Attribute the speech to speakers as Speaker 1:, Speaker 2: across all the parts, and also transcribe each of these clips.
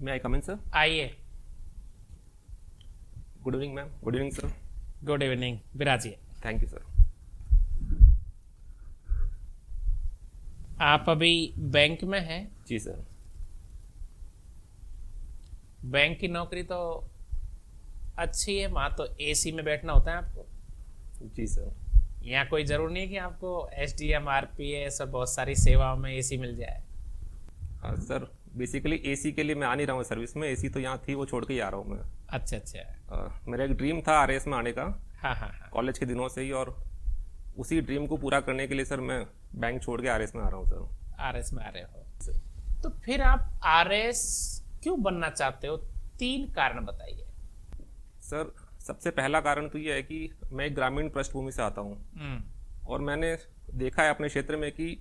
Speaker 1: May I come in sir?
Speaker 2: आइए।
Speaker 1: Good evening ma'am. Good evening sir.
Speaker 2: Good evening, विराजिए।
Speaker 1: Thank you sir.
Speaker 2: आप अभी bank में हैं?
Speaker 1: जी सर।
Speaker 2: बैंक की नौकरी तो अच्छी है, वहाँ तो एसी में बैठना होता है आपको।
Speaker 1: जी सर।
Speaker 2: यहाँ कोई ज़रूर नहीं है कि आपको एसडीएम आरपीएस और बहुत सारी सेवाओं में एसी मिल जाए।
Speaker 1: हाँ सर, बेसिकली एसी के लिए मैं आ नहीं रहा हूँ सर्विस में। एसी तो यहाँ थी, वो छोड़ के ही आ रहा हूँ मैं।
Speaker 2: अच्छा अच्छा।
Speaker 1: मेरा एक ड्रीम था आरएएस में आने का,
Speaker 2: हाँ हाँ हाँ।
Speaker 1: कॉलेज के दिनों से ही, और उसी ड्रीम को पूरा करने के लिए सर मैं बैंक छोड़ के आरएएस में आ रहा हूँ सर।
Speaker 2: आरएस में आ रहे हो तो फिर आप आरएस क्यों बनना चाहते हो? 3 कारण बताइए।
Speaker 1: सर, सबसे पहला कारण तो ये है कि मैं एक ग्रामीण पृष्ठभूमि से आता हूँ और मैंने देखा है अपने क्षेत्र में कि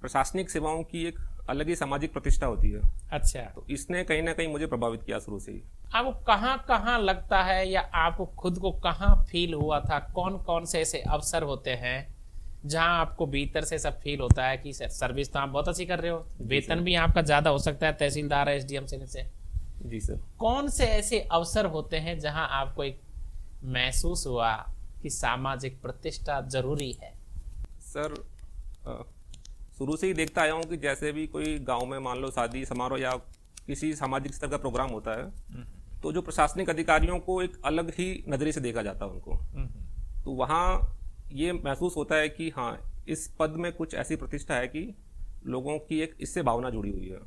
Speaker 1: प्रशासनिक सेवाओं की एक अलग ही सामाजिक प्रतिष्ठा होती है।
Speaker 2: अच्छा,
Speaker 1: तो इसने कहीं ना कहीं मुझे प्रभावित किया शुरू से ही।
Speaker 2: आपको कहाँ कहाँ लगता है या आपको खुद को कहाँ फील हुआ था, कौन कौन से ऐसे अवसर होते हैं जहाँ आपको भीतर से सब फील होता है कि सर्विस तो आप बहुत अच्छी कर रहे हो, वेतन भी आपका ज्यादा हो सकता है तहसीलदार एसडीएम से।
Speaker 1: जी सर।
Speaker 2: कौन से ऐसे अवसर होते हैं जहाँ आपको एक महसूस हुआ कि सामाजिक प्रतिष्ठा जरूरी है?
Speaker 1: सर, शुरू से ही देखता आया हूँ कि जैसे भी कोई गांव में मान लो शादी समारोह या किसी सामाजिक स्तर का प्रोग्राम होता है, तो जो प्रशासनिक अधिकारियों को एक अलग ही नज़रिए से देखा जाता है उनको। तो वहाँ ये महसूस होता है कि हाँ, इस पद में कुछ ऐसी प्रतिष्ठा है कि लोगों की एक इससे भावना जुड़ी हुई है।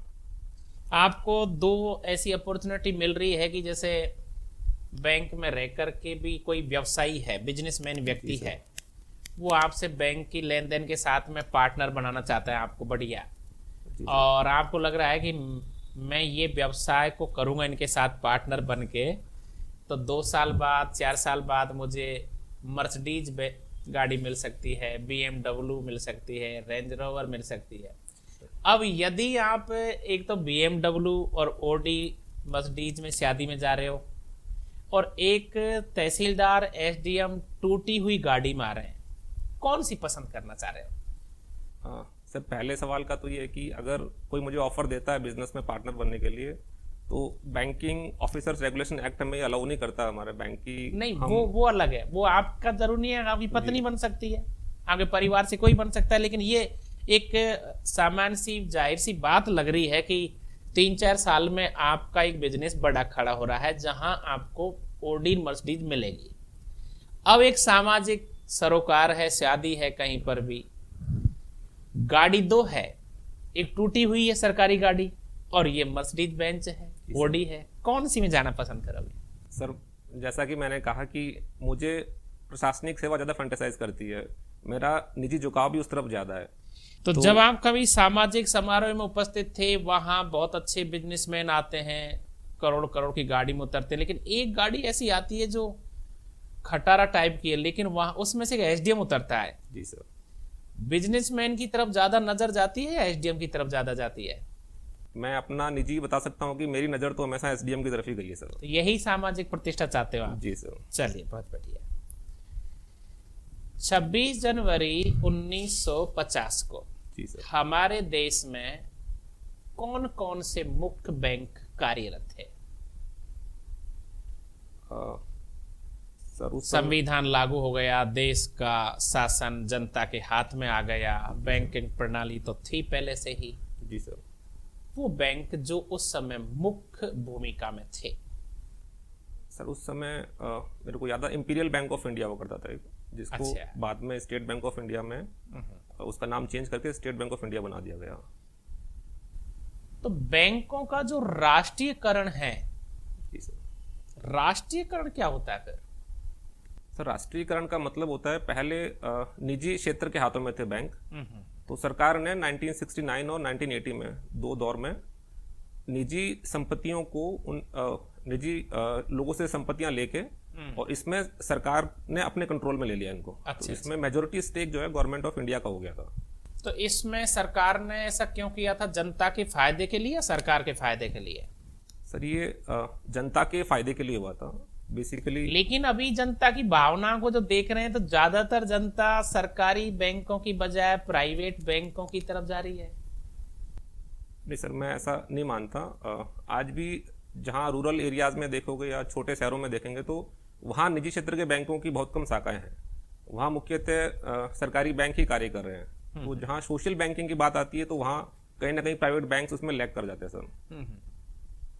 Speaker 2: आपको 2 ऐसी अपॉर्चुनिटी मिल रही है कि जैसे बैंक में रह कर के भी कोई व्यवसायी है, बिजनेसमैन व्यक्ति है, वो आपसे बैंक की लेन देन के साथ में पार्टनर बनाना चाहता है आपको, बढ़िया, और आपको लग रहा है कि मैं ये व्यवसाय को करूँगा इनके साथ पार्टनर बन के, तो 2 साल बाद 4 साल बाद मुझे मर्सिडीज गाड़ी मिल सकती है, BMW मिल सकती है, रेंज रोवर मिल सकती है। अब यदि आप एक तो BMW और ऑडी मर्सिडीज में शादी में जा रहे हो और एक तहसीलदार एसडीएम टूटी हुई गाड़ी में आ रहे हैं, कौन सी पसंद करना चाह रहे हो?
Speaker 1: हाँ सर, पहले सवाल का तो ये है कि अगर कोई मुझे ऑफर देता है बिजनेस में पार्टनर बनने के लिए, तो बैंकिंग ऑफिसर्स रेगुलेशन एक्ट में अलाउ नहीं करता हमारे बैंक की।
Speaker 2: नहीं, वो अलग है, वो आपका जरूरी नहीं है, आपकी पत्नी बन सकती है, आपके परिवार से कोई बन सकता है, लेकिन ये एक सामान्य सी जाहिर सी बात लग रही है कि 3-4 साल में आपका एक बिजनेस बड़ा खड़ा हो रहा है जहां आपको ऑडी मर्सिडीज मिलेगी। अब एक सामाजिक सरोकार है, शादी है, कहीं पर भी गाड़ी 2 है, एक टूटी हुई है सरकारी गाड़ी और ये मर्सिडीज बेंच है, ऑडी है, कौन सी में जाना पसंद करोगे?
Speaker 1: सर, जैसा कि मैंने कहा कि मुझे प्रशासनिक सेवा ज़्यादा फैंटेसाइज करती है, मेरा निजी झुकाव भी उस तरफ ज़्यादा है।
Speaker 2: तो जब आप कभी सामाजिक समारोह में उपस्थित थे, वहां बहुत अच्छे बिजनेसमैन आते हैं, करोड़ करोड़ की गाड़ी में उतरते हैं, लेकिन एक गाड़ी ऐसी आती है जो खटारा टाइप की है, लेकिन वहां उसमें से एसडीएम उतरता है।
Speaker 1: जी सर।
Speaker 2: बिजनेसमैन की तरफ ज्यादा नजर जाती है या एसडीएम की तरफ ज्यादा जाती है?
Speaker 1: मैं अपना निजी बता सकता हूँ कि मेरी नज़र तो हमेशा एसडीएम की तरफ ही गई है सर।
Speaker 2: तो यही सामाजिक प्रतिष्ठा चाहते हो आप?
Speaker 1: जी सर।
Speaker 2: चलिए, बहुत बढ़िया। 26 जनवरी 1950 को
Speaker 1: जी सर।
Speaker 2: हमारे देश में कौन कौन से मुख्य बैंक कार्यरत थे?
Speaker 1: सर, उस
Speaker 2: संविधान लागू हो गया, देश का शासन जनता के हाथ में आ गया, बैंकिंग प्रणाली तो थी पहले से ही।
Speaker 1: जी सर।
Speaker 2: वो बैंक जो उस समय मुख्य भूमिका में थे?
Speaker 1: सर, उस समय मेरे को याद है इंपीरियल बैंक ऑफ इंडिया वो करता था एक, जिसको
Speaker 2: अच्छा।
Speaker 1: बाद में स्टेट बैंक ऑफ इंडिया में उसका नाम चेंज करके स्टेट बैंक ऑफ इंडिया बना दिया गया।
Speaker 2: तो बैंकों का जो राष्ट्रीयकरण है,
Speaker 1: जी सर।
Speaker 2: राष्ट्रीयकरण क्या होता है फिर?
Speaker 1: सर, राष्ट्रीयकरण का मतलब होता है पहले निजी क्षेत्र के हाथों में थे बैंक, तो सरकार ने 1969 और 1980 में 2 दौर में निजी संपत्तियों को निजी लोगों से संपत्तियां लेके और इसमें सरकार ने अपने कंट्रोल में ले लिया इनको।
Speaker 2: अच्छा,
Speaker 1: तो इसमें मेजोरिटी स्टेक जो है गवर्नमेंट ऑफ इंडिया का हो गया था।
Speaker 2: तो इसमें सरकार ने ऐसा क्यों किया था? जनता के फायदे के लिए या सरकार के फायदे के लिए?
Speaker 1: सर, ये जनता के फायदे के लिए हुआ था बेसिकली।
Speaker 2: लेकिन अभी जनता की भावनाओं को जो देख रहे हैं, तो ज्यादातर जनता सरकारी बैंकों की बजाय प्राइवेट बैंकों की तरफ जा रही है।
Speaker 1: नहीं सर, मैं ऐसा नहीं मानता। आज भी जहाँ रूरल एरियाज़ में देखोगे या छोटे शहरों में देखेंगे तो वहाँ निजी क्षेत्र के बैंकों की बहुत कम शाखाएं हैं। वहाँ मुख्यतः सरकारी बैंक ही कार्य कर रहे हैं। तो जहाँ सोशल बैंकिंग की बात आती है तो वहाँ कहीं ना कहीं प्राइवेट बैंक्स उसमें लैग कर जाते हैं सर।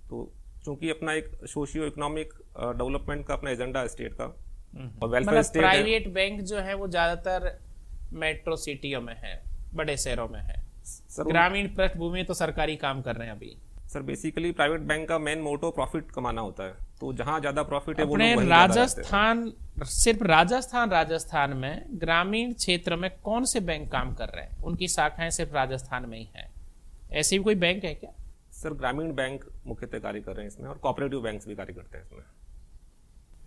Speaker 1: तो चूंकि अपना एक सोशियो इकोनॉमिक डेवलपमेंट का अपना एजेंडा है स्टेट का, और वेलफेयर
Speaker 2: मतलब
Speaker 1: स्टेट है।
Speaker 2: प्राइवेट बैंक जो है वो ज्यादातर मेट्रो सिटियों में है, बड़े शहरों में है।
Speaker 1: सर
Speaker 2: ग्रामीण पृष्ठभूमि में तो सरकारी काम कर रहे हैं अभी।
Speaker 1: सर बेसिकली प्राइवेट बैंक का मेन मोटो प्रॉफिट कमाना होता है, तो जहाँ ज्यादा प्रॉफिट है वो
Speaker 2: अपने
Speaker 1: लोग वहीं ज्यादा रहते हैं।
Speaker 2: राजस्थान, सिर्फ राजस्थान में ग्रामीण क्षेत्र में कौन से बैंक काम कर रहे हैं? उनकी शाखाएं सिर्फ राजस्थान में ही हैं। ऐसी भी कोई बैंक है क्या?
Speaker 1: सर ग्रामीण बैंक मुख्यतः कार्य कर रहे हैं इसमें, और कोऑपरेटिव बैंक्स भी कार्य करते हैं इसमें।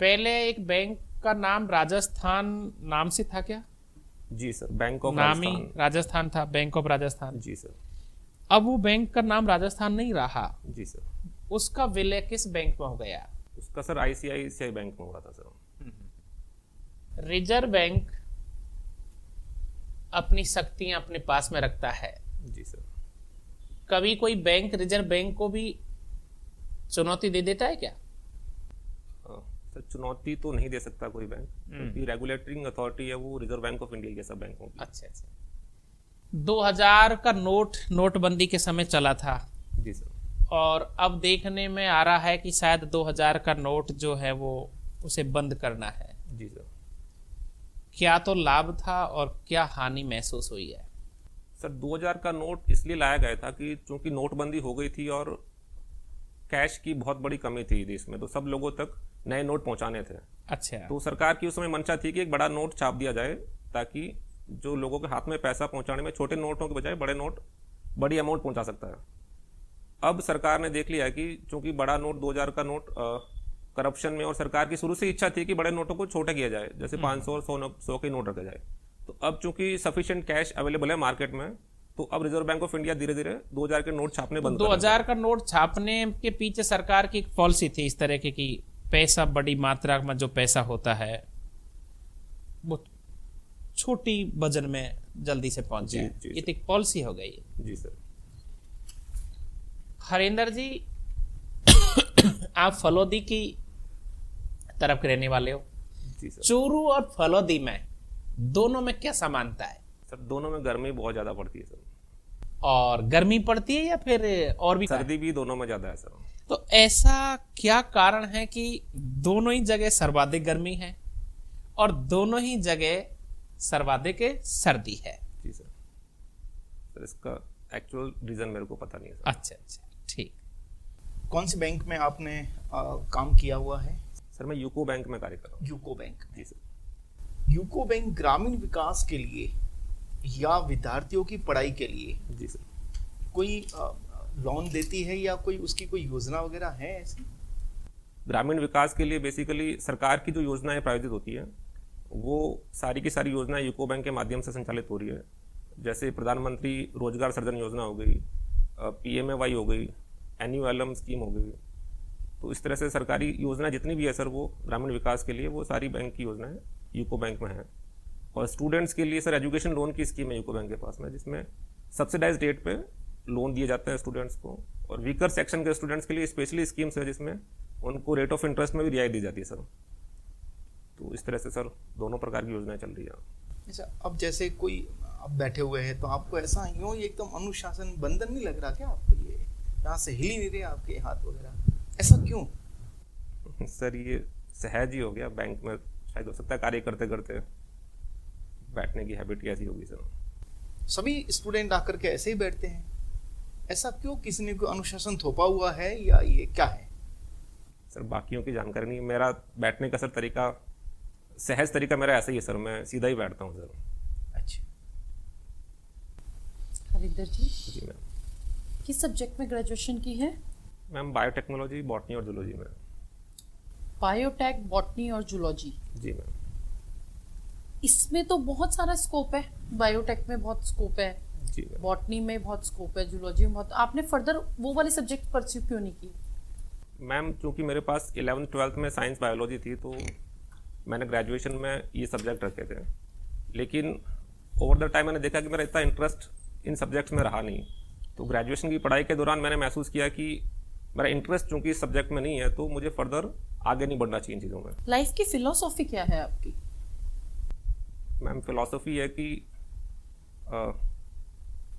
Speaker 2: पहले एक बैंक का नाम राजस्थान नाम से था क्या?
Speaker 1: जी सर, बैंक ऑफ
Speaker 2: नाम ही
Speaker 1: राजस्थान।
Speaker 2: राजस्थान था, बैंक ऑफ राजस्थान।
Speaker 1: जी सर।
Speaker 2: अब वो बैंक का नाम राजस्थान नहीं रहा,
Speaker 1: जी सर।
Speaker 2: उसका विलय किस बैंक में हो गया?
Speaker 1: उसका सर आईसीआईसीआई बैंक में हुआ था सर।
Speaker 2: रिजर्व बैंक अपनी शक्तियां अपने पास में रखता है।
Speaker 1: जी सर।
Speaker 2: कभी कोई बैंक रिजर्व बैंक को भी चुनौती दे देता है क्या?
Speaker 1: सर चुनौती तो नहीं दे सकता कोई बैंक, क्योंकि रेगुलेटिंग अथॉरिटी है वो रिजर्व बैंक ऑफ इंडिया जैसा बैंक होगी।
Speaker 2: अच्छा। 2000 का नोटबंदी के समय चला था।
Speaker 1: जी सर।
Speaker 2: और अब देखने में आ रहा है कि शायद 2000 का नोट जो है वो उसे बंद करना है।
Speaker 1: जी सर।
Speaker 2: क्या तो लाभ था और क्या हानि महसूस हुई है?
Speaker 1: सर 2000 का नोट इसलिए लाया गया था कि चूंकि नोटबंदी हो गई थी और कैश की बहुत बड़ी कमी थी देश में, तो सब लोगों तक नए नोट पहुंचाने थे।
Speaker 2: अच्छा।
Speaker 1: तो सरकार की उस समय मंशा थी कि एक बड़ा नोट छाप दिया जाए, ताकि जो लोगों के हाथ में पैसा पहुंचाने में छोटे नोटों के बजाय बड़े नोट बड़ी अमाउंट पहुंचा सकता है। अब सरकार ने देख लिया है कि चूंकि बड़ा नोट 2000 का नोट करप्शन में, और सरकार की शुरू से इच्छा थी कि बड़े नोटों को छोटा किया जाए, जैसे 500 और 100 के नोट रखे जाए। तो अब चूंकि सफिशिएंट कैश अवेलेबल है मार्केट में, तो अब रिजर्व बैंक ऑफ इंडिया धीरे धीरे 2000 के नोट छापने बंद कर रहा है।
Speaker 2: 2000 का नोट छापने के पीछे सरकार की एक पॉलिसी थी इस तरह की कि पैसा, बड़ी मात्रा में जो पैसा होता है वो छोटी वजन में जल्दी से पहुंच जाए।
Speaker 1: जी,
Speaker 2: ये तो एक पॉलिसी हो गई है।
Speaker 1: जी सर।
Speaker 2: हरिंदर जी, आप फलोदी की तरफ के रहने वाले हो।
Speaker 1: जी सर।
Speaker 2: चूरू और फलोदी में दोनों में क्या समानता है?
Speaker 1: सर दोनों में गर्मी बहुत ज्यादा पड़ती है सर।
Speaker 2: और गर्मी पड़ती है या फिर और भी?
Speaker 1: सर्दी भी दोनों में ज्यादा है सर।
Speaker 2: तो ऐसा क्या कारण है कि दोनों ही जगह सर्वाधिक गर्मी है और दोनों ही जगह सर्वाधिक सर्दी है?
Speaker 1: जी सर। सर इसका एक्चुअल रीजन मेरे को पता नहीं है सर।
Speaker 2: अच्छा, ठीक।
Speaker 3: कौन से बैंक में आपने काम किया हुआ है?
Speaker 1: सर मैं यूको बैंक में कार्य कर रहा हूँ।
Speaker 3: यूको बैंक।
Speaker 1: जी सर।
Speaker 3: यूको बैंक ग्रामीण विकास के लिए या विद्यार्थियों की पढ़ाई के लिए
Speaker 1: जी सर।
Speaker 3: कोई लोन देती है या कोई उसकी कोई योजना वगैरह है ऐसी?
Speaker 1: ग्रामीण विकास के लिए बेसिकली सरकार की जो योजनाएं प्रायोजित होती है, वो सारी की सारी योजनाएं यूको बैंक के माध्यम से संचालित हो रही है। जैसे प्रधानमंत्री रोजगार सृजन योजना हो गई, PMAY हो गई, NULM स्कीम हो गई। तो इस तरह से सरकारी योजना जितनी भी है सर, वो ग्रामीण विकास के लिए वो सारी बैंक की योजनाएं यूको बैंक में है। और स्टूडेंट्स के लिए सर एजुकेशन लोन की स्कीम है यूको बैंक के पास में, जिसमें सब्सिडाइज रेट पे लोन दिए जाते हैं स्टूडेंट्स को। और वीकर सेक्शन के स्टूडेंट्स के लिए स्पेशली स्कीम्स है, जिसमें उनको रेट ऑफ इंटरेस्ट में भी रियायत दी जाती है सर। तो इस तरह से सर दोनों प्रकार की योजनाएं चल रही है।
Speaker 3: अच्छा, अब जैसे कोई आप बैठे हुए हैं तो आपको ऐसा यूं एकदम अनुशासन बंधन नहीं लग रहा क्या आपको? ये यहाँ से हिल ही नहीं रहे आपके हाथ वगैरह, ऐसा क्यों?
Speaker 1: सर ये सहज ही हो गया, बैंक में शायद हो सकता है कार्य करते करते बैठने की हैबिट ऐसी होगी सर।
Speaker 3: सभी स्टूडेंट आकर के ऐसे ही बैठते हैं, ऐसा क्यों? किसी ने कोई अनुशासन थोपा हुआ है या ये क्या है?
Speaker 1: सर बाकियों की जानकारी नहीं, मेरा बैठने का सर तरीका, सहज तरीका मेरा ऐसा ही है सर, मैं सीधा ही बैठता हूँ सर।
Speaker 3: अच्छा।
Speaker 4: हरिंदर जी,
Speaker 1: जी मैम।
Speaker 4: किस सब्जेक्ट में ग्रेजुएशन की है?
Speaker 1: मैम बायोटेक्नोलॉजी, बॉटनी और जूलॉजी में।
Speaker 4: बायोटेक, बॉटनी और जूलॉजी।
Speaker 1: जी मैम।
Speaker 4: इसमें तो बहुत सारा स्कोप है। बायोटेक में बहुत स्कोप है,
Speaker 1: जी मैम।
Speaker 4: बॉटनी में बहुत स्कोप है, जूलॉजी में बहुत। आपने फर्दर वो वाले सब्जेक्ट परस्यू क्यों नहीं की?
Speaker 1: मैम चूँकि मेरे पास 11th 12th में साइंस बायोलॉजी थी, तो मैंने ग्रेजुएशन में ये सब्जेक्ट रखे थे। लेकिन ओवर द टाइम मैंने देखा कि मेरा इतना इंटरेस्ट इन सब्जेक्ट्स में रहा नहीं। तो ग्रेजुएशन की पढ़ाई के दौरान मैंने महसूस किया कि मेरा इंटरेस्ट चूंकि इस सब्जेक्ट में नहीं है, तो मुझे फर्दर आगे नहीं बढ़ना चाहिए इन चीज़ों में।
Speaker 4: लाइफ की फिलोसॉफी क्या है आपकी?
Speaker 1: मैम फिलॉसफी है कि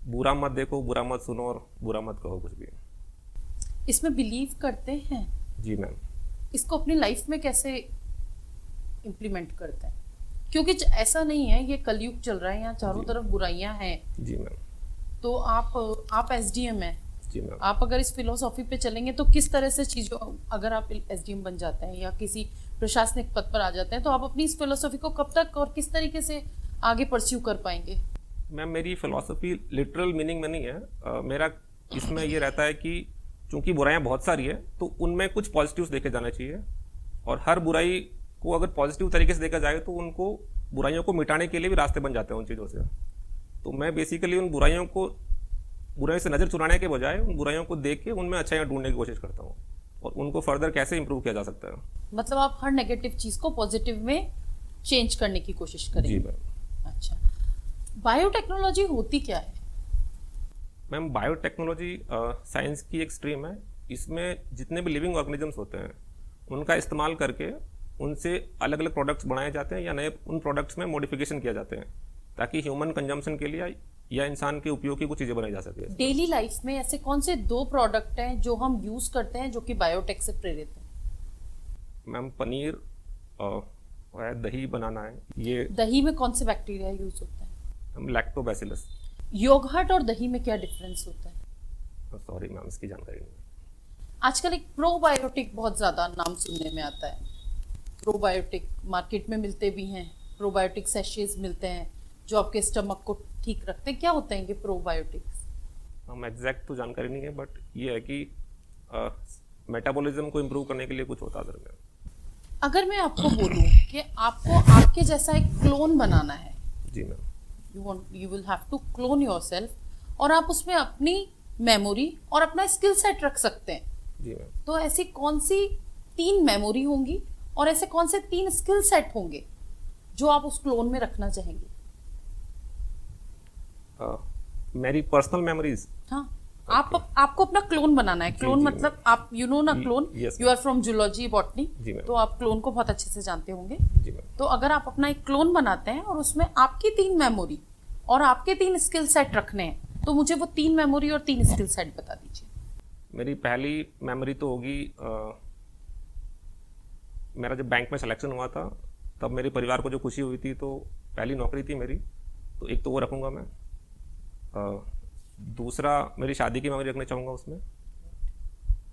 Speaker 1: बुरा मत देखो, बुरा मत सुनो और बुरा मत कहो कुछ भी।
Speaker 4: इसमें बिलीव करते हैं?
Speaker 1: जी मैम।
Speaker 4: इसको अपनी लाइफ में कैसे इम्प्लीमेंट करते हैं? क्योंकि ऐसा नहीं है, ये कलयुग चल रहा है, यहाँ चारों तरफ बुराइयां हैं।
Speaker 1: जी मैम।
Speaker 4: तो आप एसडीएम हैं,
Speaker 1: जी मैम।
Speaker 4: आप अगर इस फिलोसॉफी पे चलेंगे तो किस तरह से चीजों, अगर आप एसडीएम बन जाते हैं या किसी प्रशासनिक पद पर आ जाते हैं, तो आप अपनी इस फिलोसॉफी को कब तक और किस तरीके से आगे परस्यू कर पाएंगे?
Speaker 1: मैम मेरी फिलॉसफी लिटरल मीनिंग में नहीं है। मेरा इसमें ये रहता है कि चूंकि बुराइयां बहुत सारी है, तो उनमें कुछ पॉजिटिव्स देखे जाने चाहिए, और हर बुराई को अगर पॉजिटिव तरीके से देखा जाए तो उनको बुराइयों को मिटाने के लिए भी रास्ते बन जाते हैं उन चीज़ों से। तो मैं बेसिकली उन बुराइयों से नज़र चुराने के बजाय उन बुराइयों को देख के उनमें अच्छाइयाँ ढूंढने की कोशिश करता हूँ, और उनको फर्दर कैसे इंप्रूव किया जा सकता है।
Speaker 4: मतलब आप हर नेगेटिव चीज को पॉजिटिव में चेंज करने की कोशिश करेंगे?
Speaker 1: जी मैम।
Speaker 4: अच्छा, बायोटेक्नोलॉजी होती क्या है?
Speaker 1: मैम बायोटेक्नोलॉजी साइंस की एक स्ट्रीम है। इसमें जितने भी लिविंग ऑर्गेनिजम्स होते हैं उनका इस्तेमाल करके उनसे अलग अलग प्रोडक्ट्स बनाए जाते हैं, या नए उन प्रोडक्ट्स में मॉडिफिकेशन किया जाते हैं, ताकि ह्यूमन कंजम्पशन के लिए या इंसान के उपयोग की कुछ चीज़ें बनाई जा सके।
Speaker 4: डेली लाइफ में ऐसे कौन से 2 प्रोडक्ट हैं जो हम यूज करते हैं जो कि बायोटेक से प्रेरित हैं?
Speaker 1: मैम पनीर है, दही बनाना है। ये
Speaker 4: दही में कौन से बैक्टीरिया यूज होते हैं?
Speaker 1: हम लैक्टोबैसिलस।
Speaker 4: योगर्ट और दही में क्या डिफरेंस होता है?
Speaker 1: सॉरी मैम, इसकी जानकारी नहीं।
Speaker 4: आजकल एक प्रोबायोटिक बहुत ज्यादा नाम सुनने में आता है। प्रोबायोटिक मार्केट में मिलते भी हैं, प्रोबायोटिक सैशेज मिलते हैं जो आपके स्टमक को ठीक रखते हैं। क्या होते हैं ये प्रोबायोटिक्स?
Speaker 1: हम एग्जैक्ट तो जानकारी नहीं है, बट ये है कि मेटाबॉलिज्म को इम्प्रूव करने के लिए कुछ होता है अंदर में।
Speaker 4: अगर मैं आपको बोलूं कि आपको आपके जैसा एक क्लोन बनाना है,
Speaker 1: जी ma'am.
Speaker 4: You will have to clone yourself, और आप उसमें अपनी मेमोरी और अपना स्किल सेट रख सकते हैं,
Speaker 1: जी मैम।
Speaker 4: तो ऐसी कौन सी 3 मेमोरी होंगी और ऐसे कौन से 3 स्किल सेट होंगे जो आप उस क्लोन में रखना चाहेंगे?
Speaker 1: मेरी पर्सनल मेमोरीज।
Speaker 4: हाँ, आपको अपना क्लोन बनाना है। क्लोन
Speaker 1: जी,
Speaker 4: मतलब आप ना clone,
Speaker 1: yes,
Speaker 4: you are from zoology botany,
Speaker 1: जी मैम।
Speaker 4: तो आप क्लोन को बहुत अच्छे से जानते होंगे।
Speaker 1: जी मैम।
Speaker 4: तो अगर आप अपना एक क्लोन बनाते हैं और उसमें आपकी 3 मेमोरी और आपके 3 स्किल सेट रखने हैं, तो मुझे वो 3 मेमोरी और 3 स्किल सेट बता दीजिए।
Speaker 1: मेरी पहली मेमोरी तो होगी, मेरा जब बैंक में सिलेक्शन हुआ था तब मेरे परिवार को जो खुशी हुई थी, तो पहली नौकरी थी मेरी, तो एक तो वो रखूँगा मैं। दूसरा मेरी शादी की मेमोरी रखना चाहूँगा उसमें,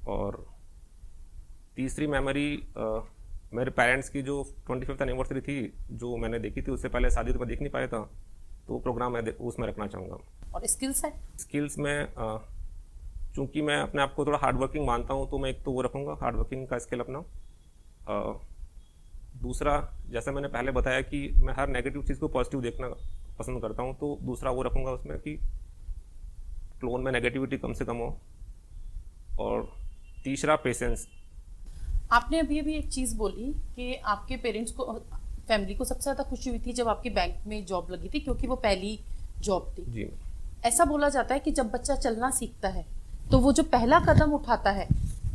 Speaker 1: और तीसरी मेमोरी मेरे पेरेंट्स की जो 25th एनिवर्सरी थी जो मैंने देखी थी, उससे पहले शादी तो मैं देख नहीं पाया था, तो वो प्रोग्राम मैं उसमें रखना चाहूँगा।
Speaker 4: और स्किल सेट?
Speaker 1: स्किल्स में चूँकि मैं अपने आप को थोड़ा हार्ड वर्किंग मानता हूँ, तो मैं एक तो वो रखूँगा, हार्ड वर्किंग का स्किल अपना। दूसरा, जैसा मैंने पहले बताया कि मैं हर नेगेटिव चीज़ को पॉजिटिव देखना पसंद करता हूँ, तो दूसरा वो रखूँगा उसमें कि क्लोन में नेगेटिविटी कम से कम हो। और तीसरा पेशेंस।
Speaker 4: आपने अभी एक चीज बोली कि आपके पेरेंट्स को, फैमिली को सबसे ज्यादा खुशी हुई थी जब आपकी बैंक में जॉब लगी थी, क्योंकि वो पहली जॉब थी।
Speaker 1: जी।
Speaker 4: ऐसा बोला जाता है कि जब बच्चा चलना सीखता है तो वो जो पहला कदम उठाता है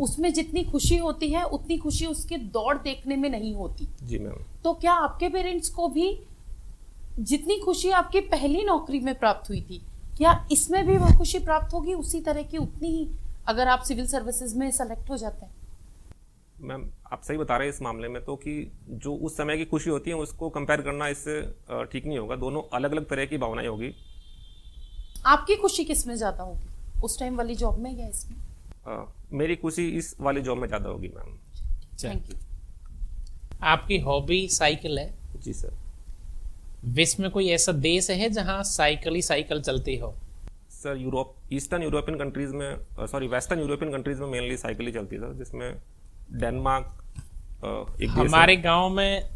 Speaker 4: उसमें जितनी खुशी होती है उतनी खुशी उसके दौड़ देखने में नहीं होती।
Speaker 1: जी मैम।
Speaker 4: तो क्या आपके पेरेंट्स को भी जितनी खुशी आपकी पहली नौकरी में प्राप्त हुई थी, क्या इसमें भी वो खुशी प्राप्त होगी उसी तरह की, उतनी ही, अगर आप सिविल सर्विसेज में सेलेक्ट हो जाते हैं?
Speaker 1: मैम आप सही बता रहे हैं इस मामले में, तो कि जो उस समय की खुशी होती है उसको कंपेयर करना इससे ठीक नहीं होगा। दोनों अलग अलग तरह की भावनाएं होगी।
Speaker 4: आपकी खुशी किस में ज्यादा होगी, उस टाइम वाली जॉब में या इसमें?
Speaker 1: मेरी खुशी इस वाली जॉब में ज़्यादा होगी मैम।
Speaker 4: Thank you.
Speaker 2: आपकी हॉबी साइकिल है?
Speaker 1: जी सर।
Speaker 2: विश्व में कोई ऐसा देश है जहां साइकिल ही साइकिल चलती हो?
Speaker 1: Sir Europe, eastern European countries में, वेस्टर्न यूरोपियन कंट्रीज़ में मेनली साइकिल ही चलती है सर, जिसमें डेनमार्क एक देश है।
Speaker 2: हमारे गांव में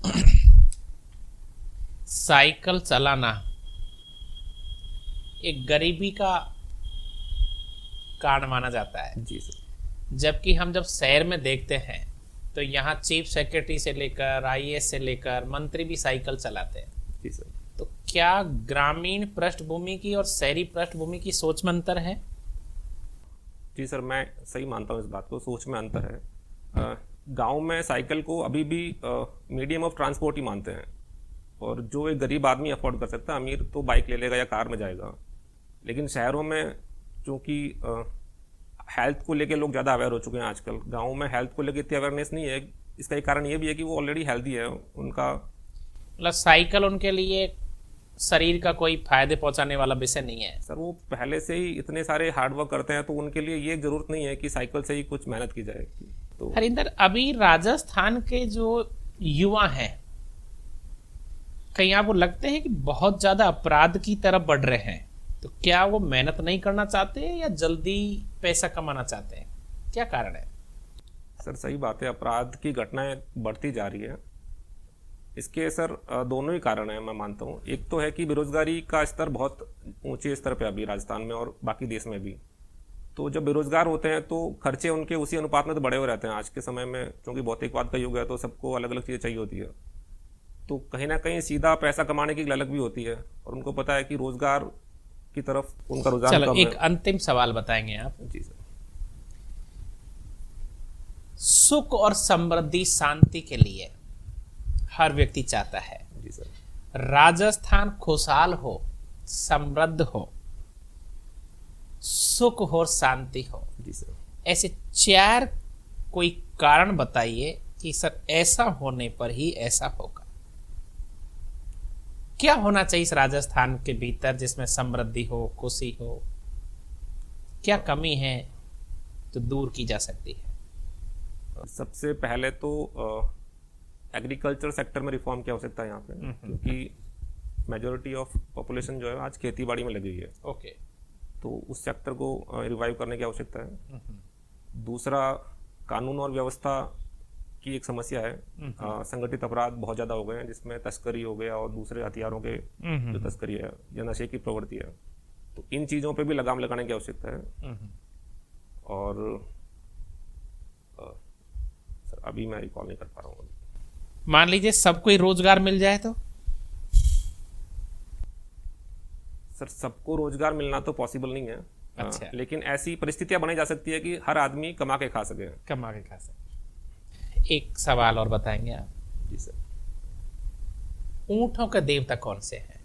Speaker 2: साइकिल चलाना एक गरीबी का कारण माना जाता है।
Speaker 1: जी सर।
Speaker 2: जबकि हम जब शहर में देखते हैं तो यहाँ चीफ सेक्रेटरी से लेकर आईएएस से लेकर मंत्री भी साइकिल चलाते हैं।
Speaker 1: जी सर।
Speaker 2: तो क्या ग्रामीण पृष्ठभूमि की और शहरी पृष्ठभूमि की सोच में अंतर है?
Speaker 1: जी सर, मैं सही मानता हूँ इस बात को, सोच में अंतर है। गांव में साइकिल को अभी भी मीडियम ऑफ ट्रांसपोर्ट ही मानते हैं, और जो एक गरीब आदमी अफोर्ड कर सकता है, अमीर तो बाइक ले लेगा या कार में जाएगा। लेकिन शहरों में चूँकि हेल्थ को लेके लोग ज़्यादा अवेयर हो चुके हैं आजकल, गाँव में हेल्थ को लेके इतनी अवेयरनेस नहीं है। इसका एक कारण ये भी है कि वो ऑलरेडी हेल्दी है, उनका
Speaker 2: मतलब साइकिल उनके लिए शरीर का कोई फायदे पहुंचाने वाला विषय नहीं है।
Speaker 1: सर वो पहले से ही इतने सारे हार्डवर्क करते हैं, तो उनके लिए ये जरूरत नहीं है कि साइकिल से ही कुछ मेहनत की जाए। तो
Speaker 2: हरिंदर, अभी राजस्थान के जो युवा हैं, कहीं आपको लगते हैं कि बहुत ज्यादा अपराध की तरफ बढ़ रहे हैं? तो क्या वो मेहनत नहीं करना चाहते या जल्दी पैसा कमाना चाहते हैं? क्या कारण है?
Speaker 1: सर सही बात है, अपराध की घटनाएं बढ़ती जा रही है। इसके सर दोनों ही कारण हैं, मैं मानता हूँ। एक तो है कि बेरोजगारी का स्तर बहुत ऊंचे स्तर पे अभी राजस्थान में और बाकी देश में भी। तो जब बेरोजगार होते हैं तो खर्चे उनके उसी अनुपात में तो बढ़े हुए रहते हैं। आज के समय में क्योंकि भौतिकवाद का युग है, तो सबको अलग अलग चीज़ें चाहिए होती है, तो कहीं ना कहीं सीधा पैसा कमाने की ललक भी होती है, और उनको पता है कि रोजगार की तरफ उनका रुझान
Speaker 2: चलो
Speaker 1: कम
Speaker 2: एक
Speaker 1: है।
Speaker 2: अंतिम सवाल बताएंगे आप।
Speaker 1: जी सर।
Speaker 2: सुख और समृद्धि शांति के लिए हर व्यक्ति चाहता है।
Speaker 1: जी सर।
Speaker 2: राजस्थान खुशहाल हो, समृद्ध हो, सुख हो और शांति हो,
Speaker 1: जी सर।
Speaker 2: ऐसे 4 कोई कारण बताइए कि सर ऐसा होने पर ही ऐसा होगा। क्या होना चाहिए इस राजस्थान के भीतर जिसमें समृद्धि हो, खुशी हो? क्या कमी है तो दूर की जा सकती है?
Speaker 1: सबसे पहले तो एग्रीकल्चर सेक्टर में रिफॉर्म की आवश्यकता है यहाँ पे, क्योंकि मेजोरिटी ऑफ पॉपुलेशन जो है आज खेती बाड़ी में लगी हुई है।
Speaker 2: ओके।
Speaker 1: तो उस सेक्टर को रिवाइव करने की आवश्यकता है। दूसरा, कानून और व्यवस्था की एक समस्या है। संगठित अपराध बहुत ज़्यादा हो गए हैं, जिसमें तस्करी हो गया और दूसरे हथियारों के जो तस्करी है या नशे की प्रवृत्ति है, तो इन चीज़ों पे भी लगाम लगाने की आवश्यकता है। और सर अभी मैं रिकॉल नहीं कर पा रहा हूँ।
Speaker 2: मान लीजिए सबको ही रोजगार मिल जाए तो?
Speaker 1: सर सबको रोजगार मिलना तो पॉसिबल नहीं है।
Speaker 2: अच्छा।
Speaker 1: लेकिन ऐसी परिस्थितियां बनाई जा सकती है कि हर आदमी कमा के खा सके।
Speaker 2: कमा के खा सकते। एक सवाल और बताएंगे आप?
Speaker 1: जी सर।
Speaker 2: ऊंटों का देवता कौन से हैं?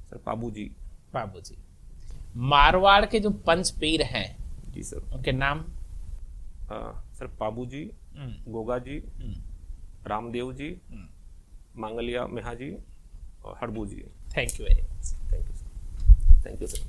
Speaker 1: सर बाबूजी।
Speaker 2: बाबूजी। मारवाड़ के जो पंच पीर हैं,
Speaker 1: जी सर,
Speaker 2: उनके नाम?
Speaker 1: सर बाबूजी, गोगा जी, रामदेव जी, मांगलिया मेहा जी और Harbu ji.
Speaker 2: Thank you very much.
Speaker 1: Thank you sir. Thank you sir.